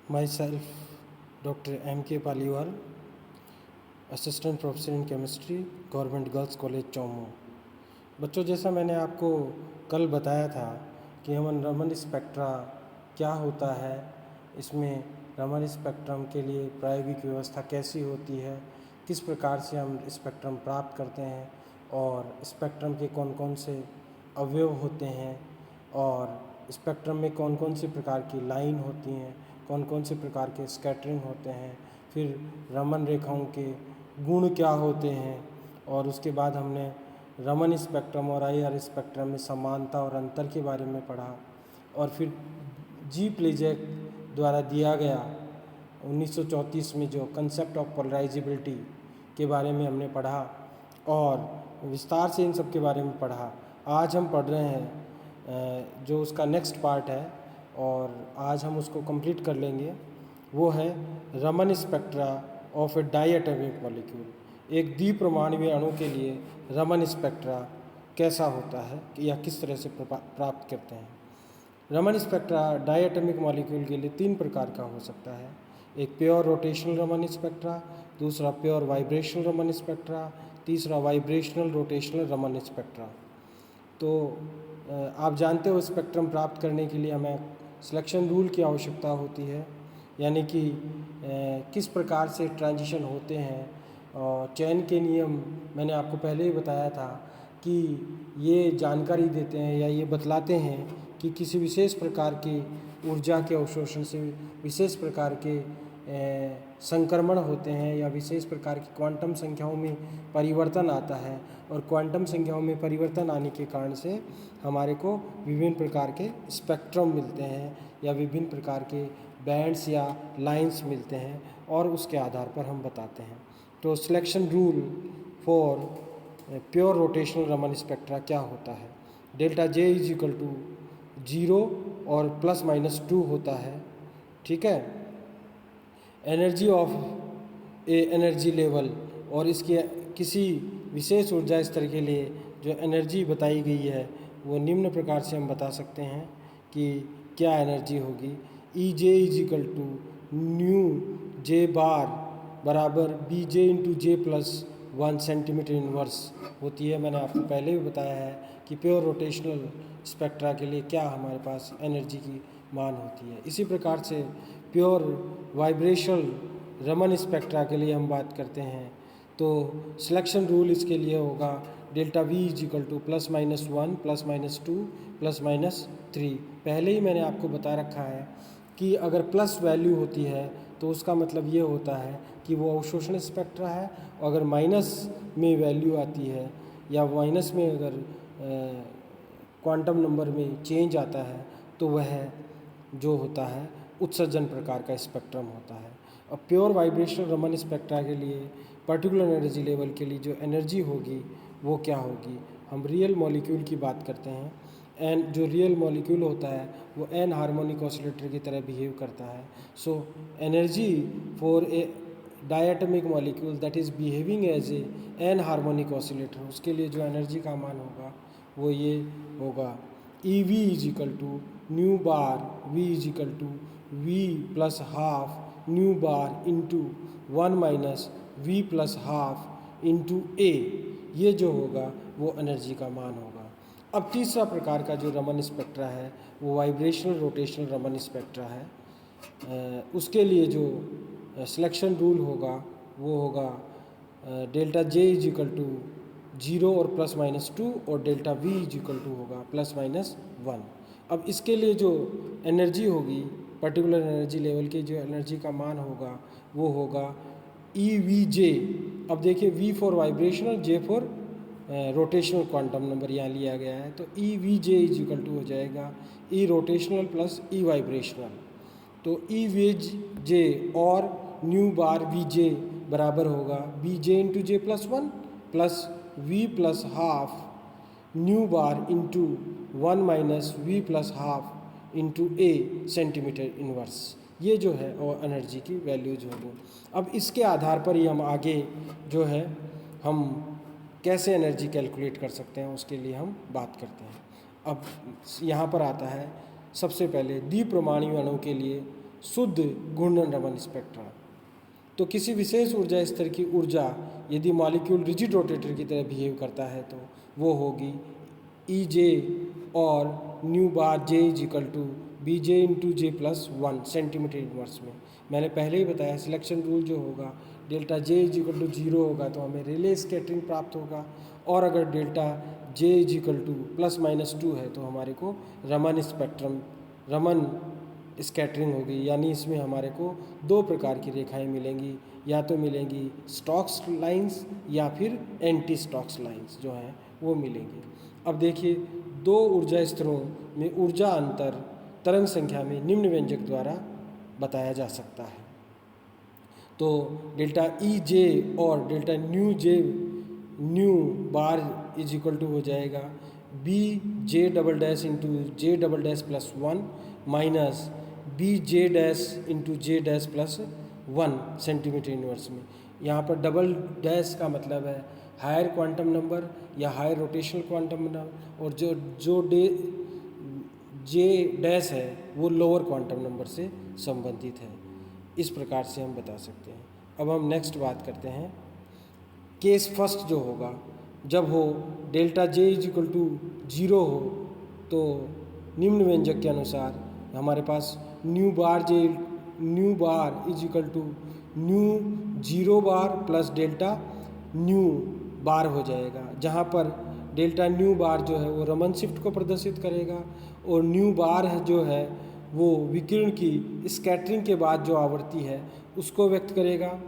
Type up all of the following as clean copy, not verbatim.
Myself, Dr. M.K. Paliwal, assistant professor in chemistry, government girls college Chomu. बच्चों, जैसा मैंने आपको कल बताया था कि रमन स्पेक्ट्रा क्या होता है, इसमें रमन स्पेक्ट्रम के लिए प्रायोगिक व्यवस्था कैसी होती है, किस प्रकार से हम स्पेक्ट्रम प्राप्त करते हैं और स्पेक्ट्रम के कौन कौन से अवयव होते हैं और स्पेक्ट्रम में कौन कौन से प्रकार की लाइन होती हैं, कौन कौन से प्रकार के स्कैटरिंग होते हैं, फिर रमन रेखाओं के गुण क्या होते हैं, और उसके बाद हमने रमन स्पेक्ट्रम और आईआर स्पेक्ट्रम में समानता और अंतर के बारे में पढ़ा। और फिर जी प्लेजेक द्वारा दिया गया 1934 में जो कंसेप्ट ऑफ पोलराइजेबिलिटी के बारे में हमने पढ़ा और विस्तार से इन सब के बारे में पढ़ा। आज हम पढ़ रहे हैं जो उसका नेक्स्ट पार्ट है और आज हम उसको कंप्लीट कर लेंगे। वो है Raman spectra of A diatomic molecule. एक द्विपरमाणुवीय अणु के लिए रमन स्पेक्ट्रा कैसा होता है या किस तरह से प्राप्त करते हैं। रमन स्पेक्ट्रा डाइएटॉमिक मॉलिक्यूल के लिए 3 प्रकार का हो सकता है। एक प्योर रोटेशनल रमन स्पेक्ट्रा, दूसरा प्योर वाइब्रेशनल रमन स्पेक्ट्रा, तीसरा वाइब्रेशनल रोटेशनल रमन स्पेक्ट्रा। तो आप जानते हो स्पेक्ट्रम प्राप्त करने के लिए हमें सिलेक्शन रूल की आवश्यकता होती है, यानी कि किस प्रकार से ट्रांजिशन होते हैं। और चयन के नियम मैंने आपको पहले ही बताया था कि ये जानकारी देते हैं या ये बतलाते हैं कि किसी विशेष प्रकार की ऊर्जा के अवशोषण से विशेष प्रकार के संक्रमण होते हैं या विशेष प्रकार की क्वांटम संख्याओं में परिवर्तन आता है, और क्वांटम संख्याओं में परिवर्तन आने के कारण से हमारे को विभिन्न प्रकार के स्पेक्ट्रम मिलते हैं या विभिन्न प्रकार के बैंड्स या लाइंस मिलते हैं और उसके आधार पर हम बताते हैं। तो selection rule for pure rotational Raman spectra क्या होता है। Delta J is equal to 0 और ±2 होता है, ठीक है। Energy of a energy level, और इसके किसी विशेष ऊर्जा स्तर के लिए जो एनर्जी बताई गई है वो निम्न प्रकार से हम बता सकते हैं कि क्या एनर्जी होगी। E J is equal to new जे बार बराबर B J into J plus 1 centimetre inverse होती है। मैंने आपको पहले भी बताया है कि प्योर रोटेशनल स्पेक्ट्रा के लिए क्या हमारे पास एनर्जी की मान होती है। इसी प्रकार से प्योर वाइब्रेशनल रमन स्पेक्ट्रा के लिए हम बात करते हैं तो सिलेक्शन रूल इसके लिए होगा delta v is equal to +-1 +-2 +-3। पहले ही मैंने आपको बता रखा है कि अगर प्लस वैल्यू होती है तो उसका मतलब ये होता है कि वो अवशोषण स्पेक्ट्रा है, और अगर माइनस में वैल्यू आती है या माइनस में अगर क्वांटम नंबर में चेंज आता है तो वह जो होता है उत्सर्जन प्रकार का स्पेक्ट्रम होता है। अब प्योर वाइब्रेशनल रमन स्पेक्ट्रा के लिए पर्टिकुलर एनर्जी लेवल के लिए जो एनर्जी होगी वो क्या होगी। हम रियल मॉलिक्यूल की बात करते हैं। एन जो रियल मॉलिक्यूल होता है वो एन हार्मोनिक ऑसिलेटर की तरह बिहेव करता है। So energy for a diatomic molecule that is behaving as a anharmonic oscillator, उसके लिए जो एनर्जी का मान होगा वो ये होगा E we is equal to nu bar v is equal to we plus half nu bar into 1 minus we plus half into a. ये जो होगा वो एनर्जी का मान होगा। अब तीसरा प्रकार का जो रमन स्पेक्ट्रा है वो वाइब्रेशनल रोटेशनल रमन स्पेक्ट्रा है। उसके लिए जो सिलेक्शन रूल होगा वो होगा delta J is equal to 0 और +-2 और delta v is equal to होगा +-1। अब इसके लिए जो एनर्जी होगी पर्टिकुलर एनर्जी लेवल की जो एनर्जी का मान होगा वो होगा ई वी जे। अब देखिए v for vibrational, J for rotational quantum number यहाँ लिया गया है, तो E v J is equal to हो जाएगा E rotational plus E vibrational. तो ई वी जे और न्यू बार वी जे बराबर होगा B J into J +1 plus v plus half nu bar into 1 minus we plus half into a centimetre inverse. ये जो है और एनर्जी की values होगी। अब इसके आधार पर ही हम आगे जो है हम कैसे एनर्जी कैलकुलेट कर सकते हैं उसके लिए हम बात करते हैं। अब यहाँ पर आता है सबसे पहले द्विपरमाणु अणु के लिए शुद्ध घूर्णन रमन स्पेक्ट्रा। तो किसी विशेष ऊर्जा स्तर की ऊर्जा यदि मॉलिक्यूल रिजिड रोटेटर की तरह बिहेव करता है तो वो होगी ई जे और nu bar J is equal to B J into J plus 1 centimetre inverse में। मैंने पहले ही बताया सिलेक्शन रूल जो होगा delta J is equal to 0 होगा तो हमें रिले स्कैटरिंग प्राप्त होगा, और अगर delta J is equal to ±2 है तो हमारे को रमन स्पेक्ट्रम रमन स्कैटरिंग होगी। यानी इसमें हमारे को दो प्रकार की रेखाएं मिलेंगी, या तो मिलेंगी स्टोक्स लाइंस या फिर एंटी स्टोक्स लाइंस जो हैं वो मिलेंगी। अब देखिए दो ऊर्जा स्तरों में ऊर्जा अंतर तरंग संख्या में निम्न व्यंजक द्वारा बताया जा सकता है। तो डेल्टा ई जे और delta nu bar is equal to हो जाएगा B J double dash into J double dash plus 1 minus B J dash into J dash plus 1 centimetre inverse में। यहाँ पर डबल डैश का मतलब है हायर क्वांटम नंबर या हायर रोटेशनल क्वांटम नंबर, और जो जे डैश है वो लोअर क्वांटम नंबर से संबंधित है। इस प्रकार से हम बता सकते हैं। अब हम नेक्स्ट बात करते हैं। केस फर्स्ट जो होगा जब हो delta J is equal to 0 हो तो निम्न व्यंजक के अनुसार हमारे पास nu bar is equal to nu 0 bar plus delta nu bar हो जाएगा, जहाँ पर डेल्टा न्यू बार जो है वो रमन शिफ्ट को प्रदर्शित करेगा और न्यू बार है जो है वो विकिरण की स्कैटरिंग के बाद जो आवृत्ति है उसको व्यक्त करेगा,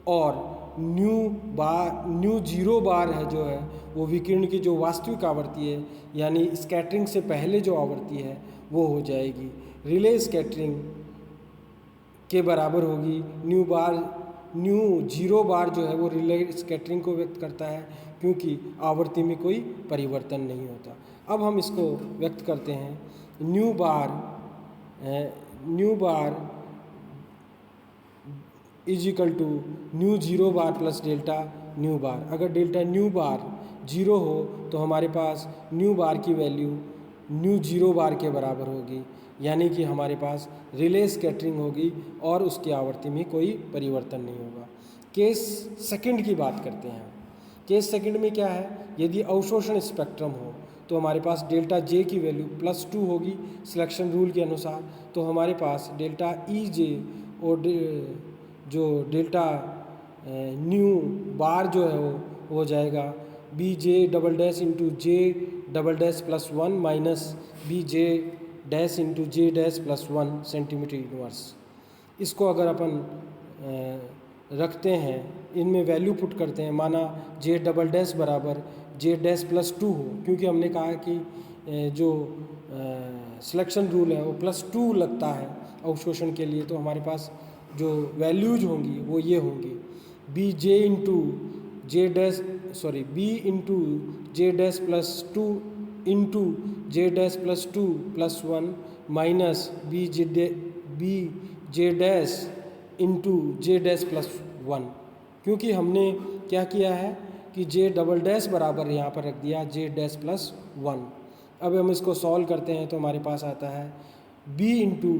और न्यू 0 बार है जो है वो विकिरण की जो वास्तविक आवृत्ति है यानी स्कैटरिंग से पहले जो आवृत्ति है वो हो जाएगी रिले स्कैटरिंग के बराबर होगी। न्यू 0 बार जो है वो रिले स्कैटरिंग को व्यक्त करता है क्योंकि आवृत्ति में कोई परिवर्तन नहीं होता। अब हम इसको व्यक्त करते हैं nu bar is equal to nu 0 bar plus delta nu bar. अगर डेल्टा न्यू बार 0 हो तो हमारे पास न्यू बार की वैल्यू न्यू 0 बार के बराबर होगी, यानी कि हमारे पास रिले स्कैटरिंग होगी और उसकी आवृत्ति में कोई परिवर्तन नहीं होगा। केस सेकंड की बात करते हैं। केस सेकंड में क्या है, यदि अवशोषण स्पेक्ट्रम हो तो हमारे पास डेल्टा जे की वैल्यू +2 होगी सिलेक्शन रूल के अनुसार, तो हमारे पास डेल्टा ई जे और जो डेल्टा न्यू बार जो है वो हो जाएगा B J double dash into J double dash plus 1 minus B J dash into J dash plus 1 centimetre inverse. इसको अगर अपन रखते हैं, इनमें वैल्यू पुट करते हैं, माना जे डबल डैश बराबर जे डैश +2 हो, क्योंकि हमने कहा कि जो सिलेक्शन रूल है वो +2 लगता है अवशोषण के लिए, तो हमारे पास जो वैल्यूज होंगी वो ये होंगी B into J dash +2 into J dash +2 plus 1 minus B J dash into J dash +1। क्योंकि हमने क्या किया है कि जे डबल डैश बराबर यहाँ पर रख दिया जे डैश +1। अब हम इसको सॉल्व करते हैं तो हमारे पास आता है B into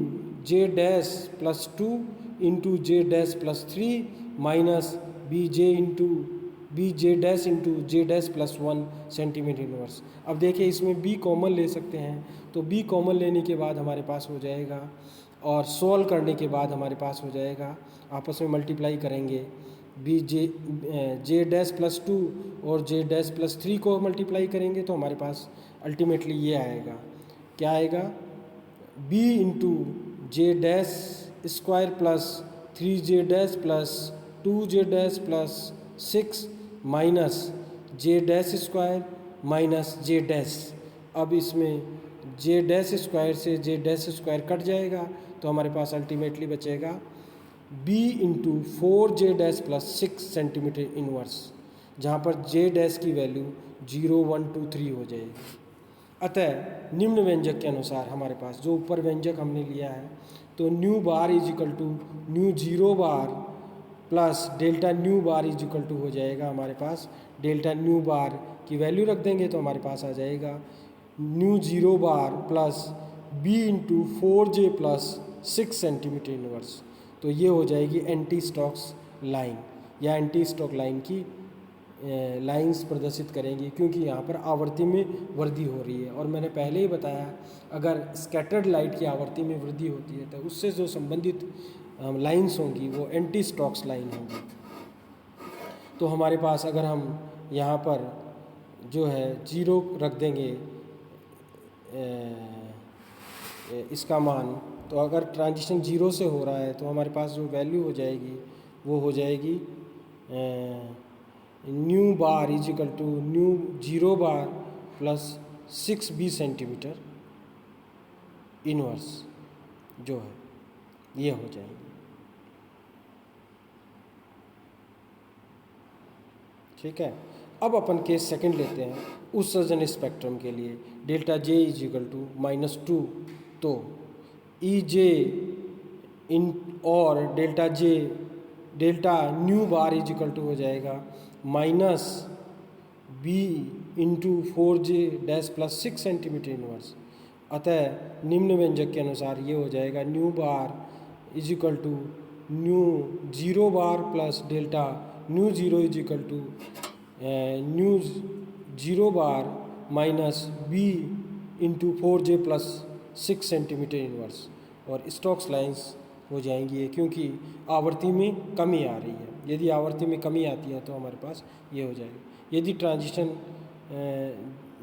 J dash +2 into J dash +3 minus B J dash into J dash +1 centimetre inverse. अब देखिए इसमें बी कॉमन ले सकते हैं, तो बी कॉमन लेने के बाद हमारे पास हो जाएगा, और सॉल्व करने के बाद हमारे पास हो जाएगा, आपस में मल्टीप्लाई करेंगे बी जे डैश +2 और जे डैश +3 को मल्टीप्लाई करेंगे तो हमारे पास अल्टीमेटली ये आएगा, क्या आएगा, B into J dash square plus 3जे डैश प्लस 2जे dash plus 6 minus J dash square minus J dash. अब इसमें जे डैश स्क्वायर से जे डैश स्क्वायर कट जाएगा तो हमारे पास अल्टीमेटली बचेगा बी इंटू 4जे डैश +6 सेंटीमीटर इनवर्स, जहाँ पर जे डैश की वैल्यू 0, 1, 2, 3 हो जाएगी। अतः निम्न व्यंजक के अनुसार हमारे पास जो ऊपर व्यंजक हमने लिया है, तो nu bar is equal to nu 0 bar plus delta nu bar is equal to हो जाएगा हमारे पास डेल्टा न्यू बार की वैल्यू रख देंगे तो हमारे पास आ जाएगा nu 0 bar plus B into 4जे प्लस 6 सेंटीमीटर इनवर्स। तो ये हो जाएगी एंटी स्टोक्स लाइन, या एंटी स्टोक लाइन की लाइंस प्रदर्शित करेंगी, क्योंकि यहाँ पर आवर्ती में वृद्धि हो रही है। और मैंने पहले ही बताया, अगर स्कैटर्ड लाइट की आवर्ती में वृद्धि होती है तो उससे जो संबंधित लाइंस होंगी वो एंटी स्टोक्स लाइन होंगी। तो हमारे पास अगर हम यहाँ पर जो है 0 रख देंगे इसका मान, तो अगर ट्रांजिशन 0 से हो रहा है तो हमारे पास जो वैल्यू हो जाएगी वो हो जाएगी nu bar is equal to nu 0 bar plus 6b centimetre inverse जो है ये हो जाएगी। ठीक है, अब अपन केस सेकंड लेते हैं उत्सर्जन स्पेक्ट्रम के लिए। Delta J is equal to -2, तो ई जे इन और delta nu bar is equal to हो जाएगा -b into 4j dash plus 6 centimetre inverse. अतः निम्न व्यंजक के अनुसार ये हो जाएगा nu bar is equal to nu 0 bar plus delta nu 0 is equal to nu 0 bar minus b into 4j plus 6 centimetre inverse. और स्टोक्स लाइंस हो जाएंगी ये, क्योंकि आवर्ती में कमी आ रही है। यदि आवर्ती में कमी आती है तो हमारे पास ये हो जाएगा। यदि ट्रांजिशन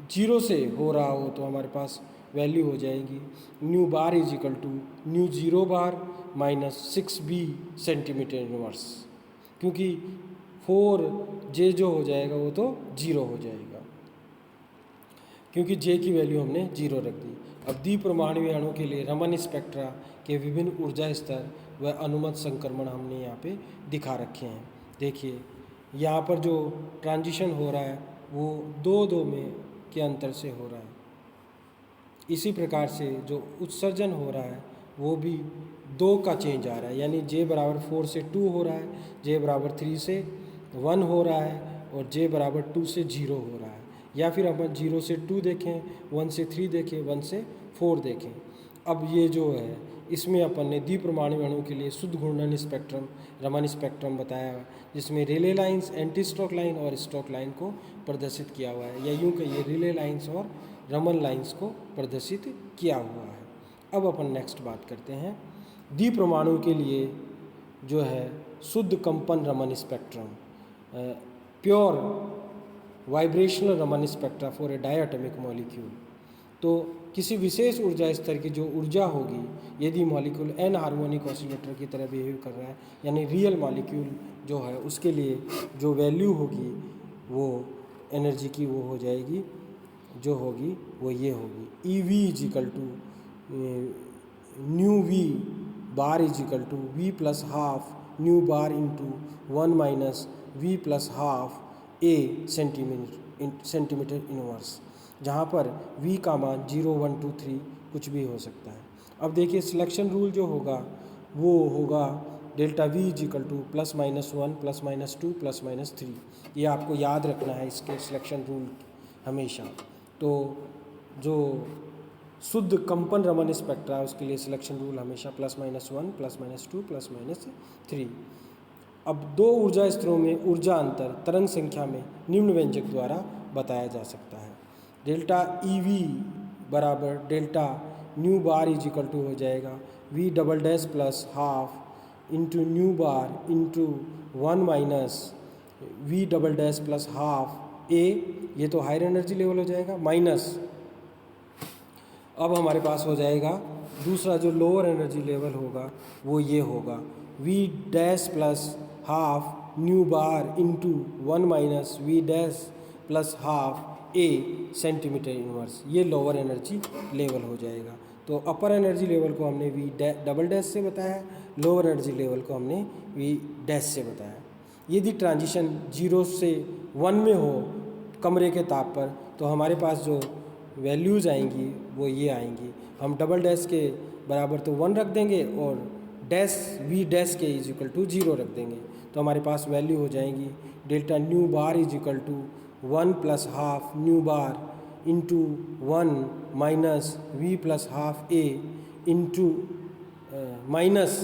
0 से हो रहा हो तो हमारे पास वैल्यू हो जाएगी nu bar is equal to nu 0 bar minus 6b centimetre inverse, क्योंकि 4j जो हो जाएगा वो तो 0 हो जाएगा, क्योंकि j की वैल्यू हमने 0 रख दी। अब द्विपरमाणु अणु के लिए रमन स्पेक्ट्रा के विभिन्न ऊर्जा स्तर व अनुमत संक्रमण हमने यहाँ पे दिखा रखे हैं। देखिए यहाँ पर जो ट्रांजिशन हो रहा है वो 2-2 में के अंतर से हो रहा है। इसी प्रकार से जो उत्सर्जन हो रहा है वो भी 2 का चेंज आ रहा है, यानी j बराबर 4 से 2 हो रहा है, j बराबर 3 से 1 हो रहा है और j बराबर 2 से 0 हो रहा है। या फिर अपन 0 से 2 देखें, 1 से 3 देखें, 1 से 4 देखें। अब ये जो है इसमें अपन ने द्विपरमाणु अणु के लिए शुद्ध घूर्णन स्पेक्ट्रम रमन स्पेक्ट्रम बताया, जिसमें Rayleigh lines, anti Stoke line और स्टोक लाइन को प्रदर्शित किया हुआ है, या यूँ कहिए रिले लाइंस और रमन लाइंस को प्रदर्शित किया हुआ है। अब अपन नेक्स्ट बात करते हैं द्विपरमाणु के लिए जो है शुद्ध कंपन Raman spectrum, pure vibrational Raman spectra for a diatomic molecule. तो किसी विशेष ऊर्जा स्तर की जो ऊर्जा होगी, यदि मॉलिक्यूल एन हार्मोनिक ऑसिलेटर की तरह बिहेव कर रहा है, यानी रियल मॉलिक्यूल जो है उसके लिए जो वैल्यू होगी वो एनर्जी की वो हो जाएगी, जो होगी वो ये होगी E we is equal to nu V bar is equal to we plus half nu bar into 1 minus we plus half A centimetre inverse, जहाँ पर v का मान 0, 1, 2, 3 कुछ भी हो सकता है। अब देखिए सिलेक्शन रूल जो होगा वो होगा delta v is equal to +-1 +-2 +-3। ये आपको याद रखना है इसके सिलेक्शन रूल हमेशा। तो जो शुद्ध कंपन रमन स्पेक्ट्रा है उसके लिए सिलेक्शन रूल हमेशा +-1 +-2 +-3। अब 2 ऊर्जा स्तरों में ऊर्जा अंतर तरंग संख्या में निम्न व्यंजक द्वारा बताया जा सकता है। डेल्टा ई वी बराबर delta nu bar is equal to हो जाएगा v double dash plus half into nu bar into 1 minus v double dash plus half a, ये तो हायर एनर्जी लेवल हो जाएगा, माइनस अब हमारे पास हो जाएगा दूसरा जो लोअर एनर्जी लेवल होगा वो ये होगा v dash plus half nu bar into 1 minus v dash plus half ए सेंटीमीटर इनवर्स। ये लोअर एनर्जी लेवल हो जाएगा। तो अपर एनर्जी लेवल को हमने वी डबल डैश से बताया, लोअर एनर्जी लेवल को हमने वी डैश से बताया। यदि ट्रांजिशन 0 से 1 में हो कमरे के ताप पर तो हमारे पास जो वैल्यूज़ आएंगी वो ये आएंगी। हम डबल डैश के बराबर तो 1 रख देंगे और डैश वी डैश के इज इक्वल टू 0 रख देंगे, तो हमारे पास वैल्यू हो जाएंगी delta nu bar is equal to 1 plus half nu bar into 1 minus we plus half A into minus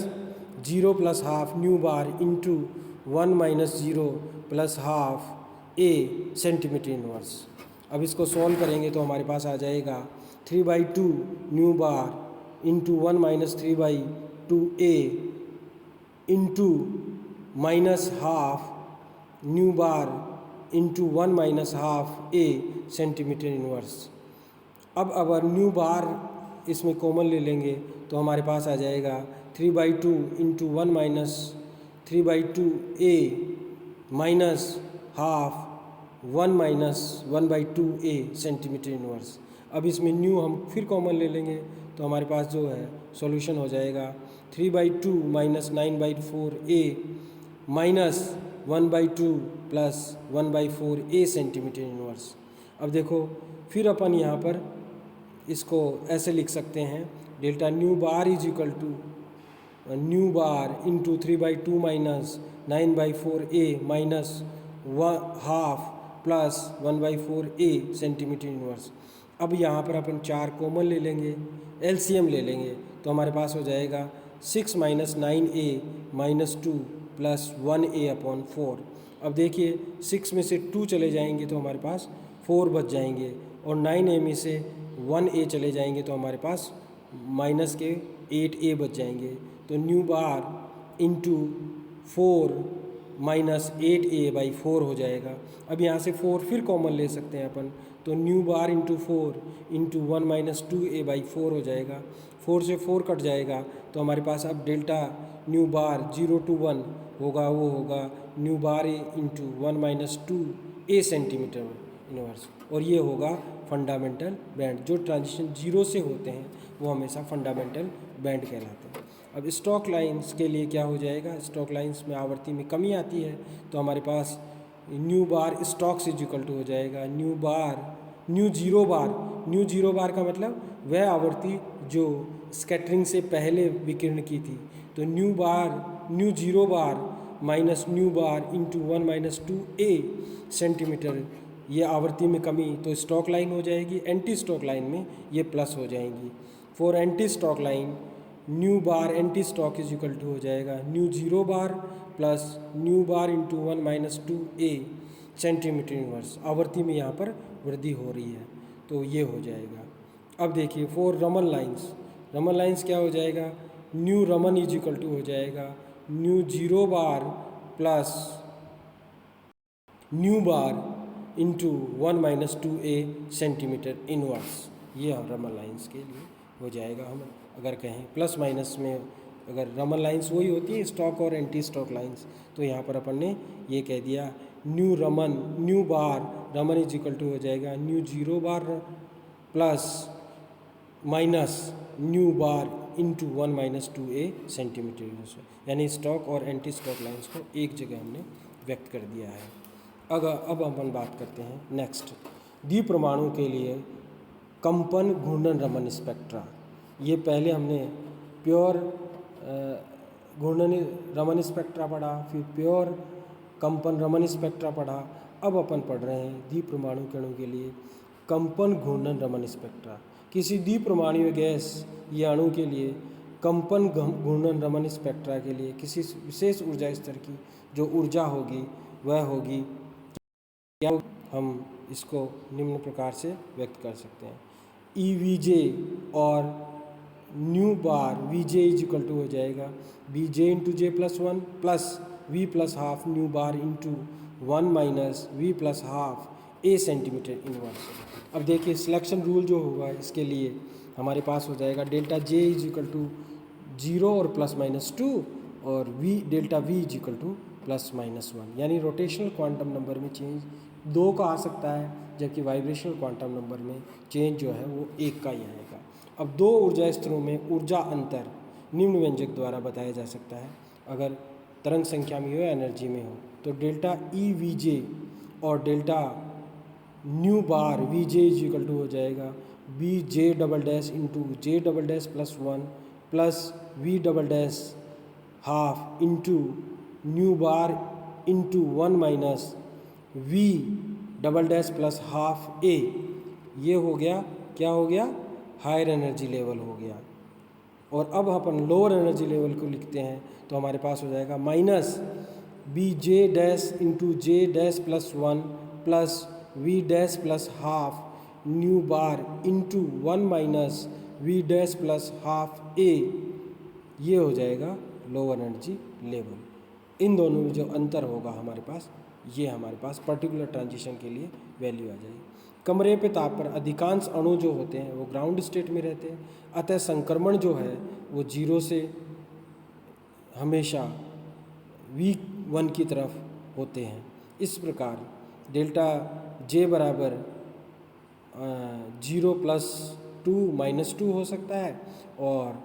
0 plus half nu bar into 1 minus 0 plus half A centimetre inverse. अब इसको solve करेंगे तो हमारे पास आ जाएगा 3/2 न्यू बार इंटू 1 माइनस 3/2 ए into minus half nu bar into 1 minus half ए centimetre inverse. अब अगर न्यू बार इसमें कॉमन ले लेंगे तो हमारे पास आ जाएगा 3/2 इंटू 1 माइनस 3/2 ए माइनस हाफ 1 माइनस 1/2 ए सेंटीमीटर इनवर्स। अब इसमें न्यू हम फिर कॉमन ले लेंगे तो हमारे पास जो है सॉल्यूशन हो जाएगा 3/2 minus 9/4 A minus 1/2 plus 1/4 A centimetre inverse. अब देखो फिर अपन यहाँ पर इसको ऐसे लिख सकते हैं, delta nu bar is equal to nu bar into 3/2 minus 9/4 A minus half plus 1/4 A centimetre inverse. अब यहाँ पर अपन 4 कॉमन ले लेंगे, एलसीएम ले लेंगे तो हमारे पास हो जाएगा 6 minus 9a minus 2 plus 1a upon 4। अब देखिए 6 में से 2 चले जाएंगे तो हमारे पास 4 बच जाएंगे और 9a में से 1a चले जाएंगे तो हमारे पास माइनस के 8a बच जाएंगे। तो nu bar into 4 minus 8a/4 हो जाएगा। अब यहाँ से 4 फिर कॉमन ले सकते हैं अपन, तो nu bar into 4 into 1 minus 2a/4 हो जाएगा। 4 से 4 कट जाएगा तो हमारे पास अब डेल्टा न्यू बार 0 to 1 होगा, वो होगा nu bar into 1 minus 2a centimetre inverse. और ये होगा फंडामेंटल बैंड। जो ट्रांजिशन 0 से होते हैं वो हमेशा फंडामेंटल बैंड कहलाते हैं। अब स्टॉक लाइंस के लिए क्या हो जाएगा, स्टॉक लाइंस में आवृत्ति में कमी आती है तो हमारे पास nu bar Stokes is equal to हो जाएगा न्यू जीरो बार का मतलब वह आवृत्ति जो स्कैटरिंग से पहले विकिरण की थी। तो न्यू जीरो बार minus nu bar into 1 minus 2a centimetre, ये आवृत्ति में कमी तो स्टॉक लाइन हो जाएगी। एंटी स्टॉक लाइन में ये प्लस हो जाएंगी। For anti Stoke line nu bar anti Stoke is equal to हो जाएगा nu zero bar plus nu bar into 1 minus 2a centimetre inverse. आवृत्ति में यहाँ पर वृद्धि हो रही है तो ये हो जाएगा। अब देखिए फॉर रमन लाइंस क्या हो जाएगा, nu Raman is equal to हो जाएगा nu zero bar plus nu bar into 1 minus 2a centimetre inverse. ये रमन लाइंस के लिए हो जाएगा। हम अगर कहें प्लस माइनस में अगर रमन लाइंस वही होती है स्टॉक और एंटी स्टॉक लाइंस, तो यहाँ पर अपन ने ये कह दिया nu bar Raman is equal to हो जाएगा nu zero bar plus minus nu bar into 1 minus 2a centimetre inverse. यानी स्टॉक और एंटी स्टॉक लाइंस को एक जगह हमने व्यक्त कर दिया है। अब अपन बात करते हैं नेक्स्ट द्विपरमाणु के लिए कंपन घूर्णन रमन स्पेक्ट्रा। ये पहले हमने प्योर घूर्णन रमन स्पेक्ट्रा पढ़ा, फिर प्योर कंपन रमन स्पेक्ट्रा पढ़ा। अब अपन पढ़ रहे हैं द्विपरमाणु कणों के लिए कंपन घूर्णन रमन स्पेक्ट्रा। किसी द्विपरमाणु गैस या अणु के लिए कंपन घूर्णन रमन स्पेक्ट्रा के लिए किसी विशेष ऊर्जा स्तर की जो ऊर्जा होगी वह होगी क्या, हम इसको निम्न प्रकार से व्यक्त कर सकते हैं EVJ और nu bar VJ is equal to हो जाएगा BJ into J plus 1 plus V plus half nu bar into 1 minus V plus half A centimetre inverse. अब देखिए सिलेक्शन रूल जो होगा इसके लिए हमारे पास हो जाएगा delta J is equal to 0 और प्लस माइनस 2 और delta V is equal to plus minus 1। यानी रोटेशनल क्वांटम नंबर में चेंज 2 का आ सकता है जबकि वाइब्रेशनल क्वांटम नंबर में चेंज जो है वो 1 का ही आएगा। अब 2 ऊर्जा स्तरों में ऊर्जा अंतर निम्न व्यंजक द्वारा बताया जा सकता है। अगर तरंग संख्या में हो या एनर्जी में हो तो डेल्टा EVJ और delta nu bar VJ is equal to हो जाएगा BJ double dash into J double dash plus 1 plus V double dash half into nu bar into 1 minus V double dash plus half A। ये हो गया, क्या हो गया, higher energy level हो गया। और अब अपन लोअर एनर्जी लेवल को लिखते हैं तो हमारे पास हो जाएगा minus B J dash into J dash plus one plus v dash plus half nu bar into one minus v dash plus half a, ये हो जाएगा लोअर एनर्जी लेवल। इन दोनों में जो अंतर होगा हमारे पास, ये हमारे पास पर्टिकुलर ट्रांजिशन के लिए वैल्यू आ जाएगी। कमरे पे ताप पर अधिकांश अणु जो होते हैं वो ग्राउंड स्टेट में रहते हैं, अतः संक्रमण जो है वो जीरो से हमेशा V1 की तरफ होते हैं। इस प्रकार डेल्टा J बराबर 0 प्लस 2 माइनस 2 हो सकता है, और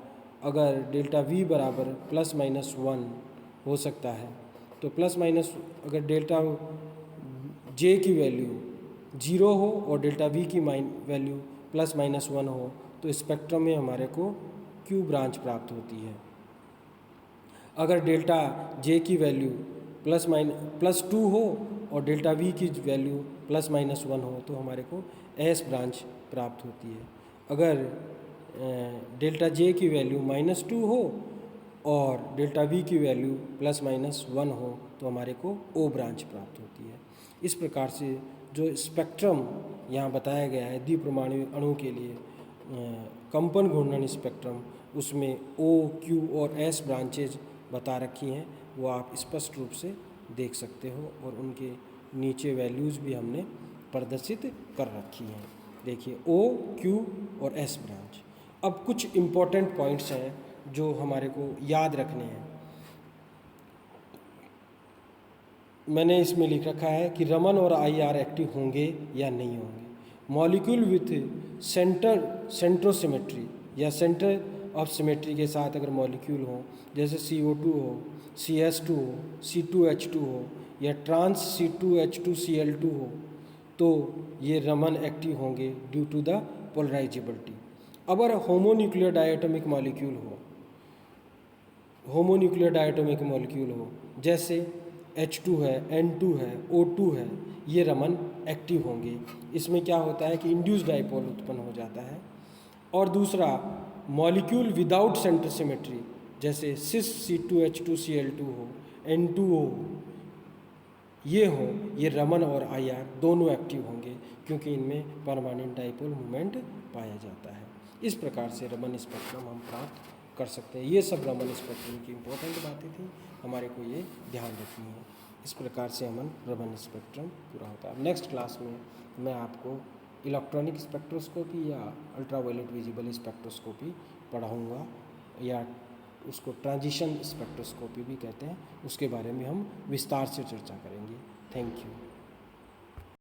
अगर डेल्टा V बराबर प्लस माइनस 1 हो सकता है। तो प्लस माइनस अगर डेल्टा J की वैल्यू 0 हो और डेल्टा V की वैल्यू प्लस माइनस 1 हो तो स्पेक्ट्रम में हमारे को Q ब्रांच प्राप्त होती है। अगर डेल्टा J की वैल्यू प्लस 2 हो और डेल्टा V की वैल्यू प्लस माइनस 1 हो तो हमारे को S ब्रांच प्राप्त होती है। अगर डेल्टा J की वैल्यू माइनस 2 हो और डेल्टा V की वैल्यू प्लस माइनस 1 हो तो हमारे को O ब्रांच प्राप्त होती है। इस प्रकार से जो स्पेक्ट्रम यहाँ बताया गया है द्विपरमाणु अणु के लिए कंपन घूर्णन स्पेक्ट्रम, उसमें O, Q और S ब्रांचेज बता रखी हैं, वो आप स्पष्ट रूप से देख सकते हो और उनके नीचे वैल्यूज़ भी हमने प्रदर्शित कर रखी हैं। देखिए O, Q और S ब्रांच। अब कुछ इम्पोर्टेंट पॉइंट्स हैं जो हमारे को याद रखने हैं। मैंने इसमें लिख रखा है कि रमन और IR एक्टिव होंगे या नहीं होंगे। मॉलिक्यूल विथ सेंट्रोसिमेट्री या सेंटर ऑफ सिमेट्री के साथ अगर मॉलिक्यूल हो, जैसे CO2 हो, CS2 हो, C2H2 हो या ट्रांस C2H2Cl2 हो, तो ये रमन एक्टिव होंगे ड्यू टू द पोलराइजेबिलिटी। अगर होमोन्यूक्लियर डायटोमिक मॉलिक्यूल हो जैसे H2 है, N2 है, O2 है, ये रमन एक्टिव होंगे। इसमें क्या होता है कि इंड्यूस डाइपोल उत्पन्न हो जाता है। और दूसरा, मॉलिक्यूल विदाउट सेंटर सिमेट्री जैसे सिस C2H2Cl2 हो, N2O हो, ये रमन और IR दोनों एक्टिव होंगे क्योंकि इनमें परमानेंट डाइपोल मूवमेंट पाया जाता है। इस प्रकार से रमन स्पेक्ट्रम हम प्राप्त कर सकते हैं। ये सब रमन स्पेक्ट्रम की इम्पोर्टेंट बातें थी, हमारे को ये ध्यान रखनी है। इस प्रकार से रमन स्पेक्ट्रम पूरा होता है। नेक्स्ट क्लास में मैं आपको इलेक्ट्रॉनिक स्पेक्ट्रोस्कोपी या अल्ट्रावायलेट विजिबल स्पेक्ट्रोस्कोपी पढ़ाऊँगा, या उसको ट्रांजिशन स्पेक्ट्रोस्कोपी भी कहते हैं, उसके बारे में हम विस्तार से चर्चा करेंगे। Thank you.